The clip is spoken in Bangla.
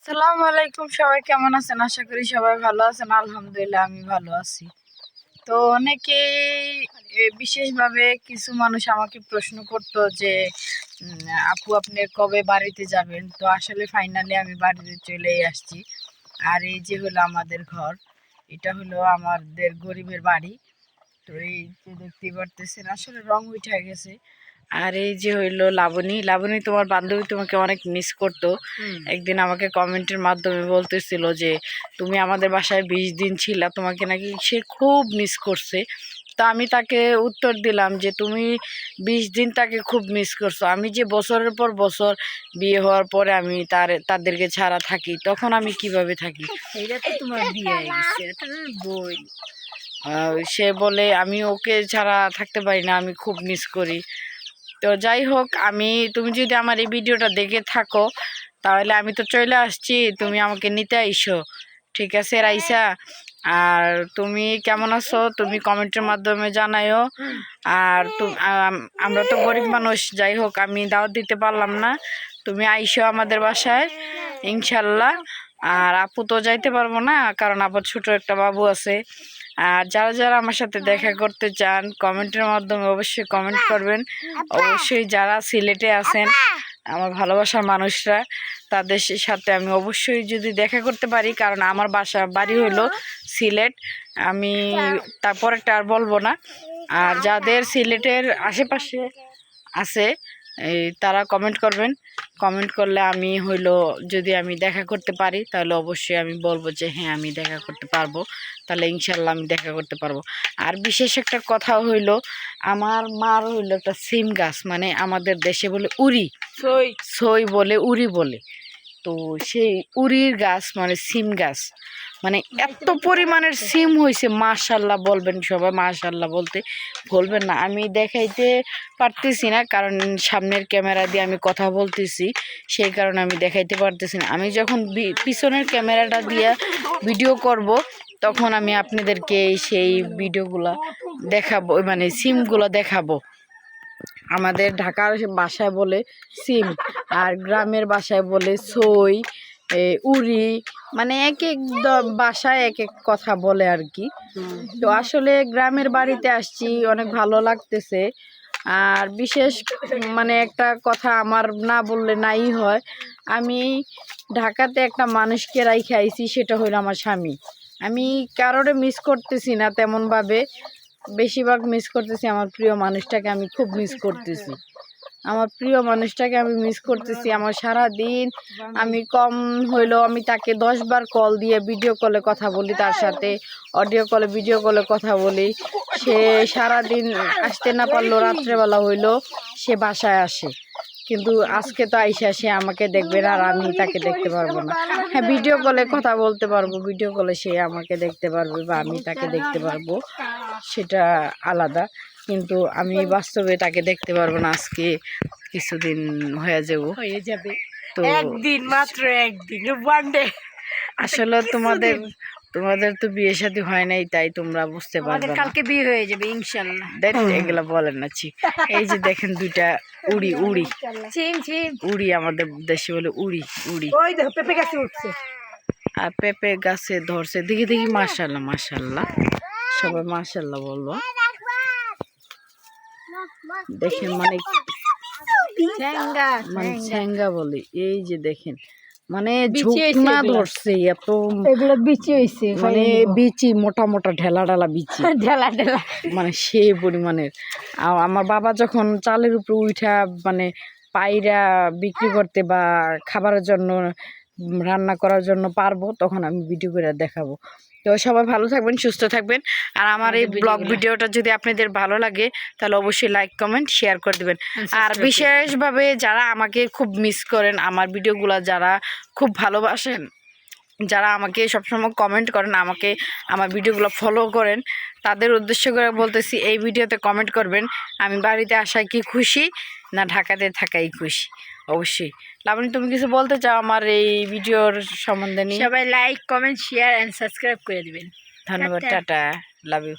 আসসালামু আলাইকুম, সবাই কেমন আছেন? আশা করি সবাই ভালো আছেন। আলহামদুলিল্লাহ আমি ভালো আছি। তো অনেকেই বিশেষভাবে কিছু মানুষ আমাকে প্রশ্ন করতো যে আপু আপনি কবে বাড়িতে যাবেন? তো আসলে ফাইনালি আমি বাড়িতে চলেই আসছি। আর এই যে হলো আমাদের ঘর, এটা হলো আমাদের গরিবের বাড়ি। তো এই যে দেখতেই পারতেছেন আসলে রং উঠে গেছে। আর এই যে হইলো লাবণী, তোমার বান্ধবী তোমাকে অনেক মিস করতো। একদিন আমাকে কমেন্টের মাধ্যমে বলতেছিল যে তুমি আমাদের বাসায় 20 দিন ছিলা, তোমাকে নাকি সে খুব মিস করছে। তো আমি তাকে উত্তর দিলাম যে তুমি 20 দিন তাকে খুব মিস করছো, আমি যে বছরের পর বছর বিয়ে হওয়ার পরে আমি তাদেরকে ছাড়া থাকি, তখন আমি কিভাবে থাকি? এটা তো তোমার বিয়ে হয়ে গেছে, এটা তো বই। সে বলে আমি ওকে ছাড়া থাকতে পারি না, আমি খুব মিস করি। তো যাই হোক, তুমি যদি আমার এই ভিডিওটা দেখে থাকো তাহলে আমি তো চলে আসছি, তুমি আমাকে নিতে আইসো, ঠিক আছে রাইসা? আর তুমি কেমন আছো তুমি কমেন্টের মাধ্যমে জানাইও। আর আমরা তো গরিব মানুষ, যাই হোক আমি দাওয়াত দিতে পারলাম না, তুমি আইসো আমাদের বাসায় ইনশাল্লাহ। আর আপু তো যাইতে পারবো না, কারণ আপুর ছোট একটা বাবু আছে। আর যারা যারা আমার সাথে দেখা করতে চান কমেন্টের মাধ্যমে অবশ্যই কমেন্ট করবেন। অবশ্যই যারা সিলেটে আছেন আমার ভালোবাসার মানুষরা, তাদের সাথে আমি অবশ্যই যদি দেখা করতে পারি, কারণ আমার বাড়ি হলো সিলেট, আমি তারপরেরটা আর বলবো না। আর যাদের সিলেটের আশেপাশে আছে তারা কমেন্ট করবেন। কমেন্ট করলে আমি যদি আমি দেখা করতে পারি তাহলে অবশ্যই আমি বলবো যে হ্যাঁ আমি দেখা করতে পারবো, তাহলে ইনশাল্লাহ আমি দেখা করতে পারবো। আর বিশেষ একটা কথা আমার মার একটা সিম গাছ, মানে আমাদের দেশে বলে উড়ি, সই বলে, উড়ি বলে। তো সেই উড়ির গাছ মানে সিম গাছ, মানে এত পরিমাণের সিম হয়েছে, মাশাল্লাহ বলবেন সবাই, মাশাল্লাহ বলতে ভুলবেন না। আমি দেখাইতে পারতেছি না, কারণ সামনের ক্যামেরা দিয়ে আমি কথা বলতেছি, সেই কারণে আমি দেখাইতে পারতেছি না। আমি যখন পিছনের ক্যামেরাটা দিয়ে ভিডিও করব তখন আমি আপনাদেরকে সেই ভিডিওগুলো দেখাবো, মানে সিমগুলো দেখাবো। আমাদের ঢাকার ভাষায় বলে সিম, আর গ্রামের ভাষায় বলে সই, উড়ি, মানে এক এক ভাষায় এক এক কথা বলে আর কি। তো আসলে গ্রামের বাড়িতে আসছি, অনেক ভালো লাগতেছে। আর বিশেষ মানে একটা কথা আমার না বললে নাই হয়, আমি ঢাকাতে একটা মানুষকে রাইখে আইছি, সেটা হলো আমার স্বামী। আমি কারোরে মিস করতেছি না তেমনভাবে, বেশিরভাগ মিস করতেছি আমার প্রিয় মানুষটাকে, আমি খুব মিস করতেছি আমার প্রিয় মানুষটাকে, আমি মিস করতেছি। আমার সারা দিন আমি কম হইলেও আমি তাকে 10 বার কল দিয়ে ভিডিও কলে কথা বলি, তার সাথে অডিও কলে ভিডিও কলে কথা বলি। সে সারা দিন আসতে না পারলেও রাত্রেবেলা হইলেও সে বাসায় আসে, কিন্তু আজকে তো আইসা সে আমাকে দেখবে না আর আমি তাকে দেখতে পারবো না। হ্যাঁ, ভিডিও কলে কথা বলতে পারবো, ভিডিও কলে সে আমাকে দেখতে পারবে বা আমি তাকে দেখতে পারবো, সেটা আলাদা। কিন্তু আমি বাস্তবে তাকে দেখতে পারবো না, আজকে কিছুদিন হয়ে যাবে। তো একদিন, মাত্র একদিন, ওয়ান ডে। আসলে তোমাদের তো বিয়ে শাদী হয় নাই, তাই তোমরা বুঝতে পারবে না। কালকে বিয়ে হয়ে যাবে ইনশাল্লাহ। এগুলা বলেন না, এই যে দেখেন দুইটা উড়ি, উড়ি আমাদের দেশে বলে উড়ি, ওই দেখো পেঁপে গাছে উঠছে। আর পেঁপে গাছে ধরছে, দেখি দেখি, মাশাল্লাহ মাশাল্লাহ, সবাই মাশাল্লাহ বলবো। দেখেন মানে ঝ্যাঙ্গা বলে, এই যে দেখেন মানে ঝুঁকনা ধরছে, এত এগুলো বিচি হয়েছে, মানে বিচি মোটা মোটা ঢেলা বিচি, ঢেলা মানে সেই পরিমাণের। আমার বাবা যখন চালের উপরে উঠা মানে পায়রা বিক্রি করতে বা খাবারের জন্য রান্না করার জন্য পারবো, তখন আমি ভিডিও করে দেখাবো। তো সবাই ভালো থাকবেন, সুস্থ থাকবেন। আর আমার এই ব্লগ ভিডিওটা যদি আপনাদের ভালো লাগে তাহলে অবশ্যই লাইক কমেন্ট শেয়ার করে দেবেন। আর বিশেষভাবে যারা আমাকে খুব মিস করেন, আমার ভিডিওগুলো যারা খুব ভালোবাসেন, যারা আমাকে সবসময় কমেন্ট করেন, আমার ভিডিওগুলো ফলো করেন, তাদের উদ্দেশ্য করে বলতেছি, এই ভিডিওতে কমেন্ট করবেন আমি বাড়িতে আসায় কি খুশি না ঢাকাতে থাকাই খুশি। অবশ্যই লাবণী, তুমি কিছু বলতে চাও আমার এই ভিডিওর সম্বন্ধে নিয়ে? সবাই like comment share and subscribe করে দিবেন। ধন্যবাদ, টাটা, লাভ ইউ।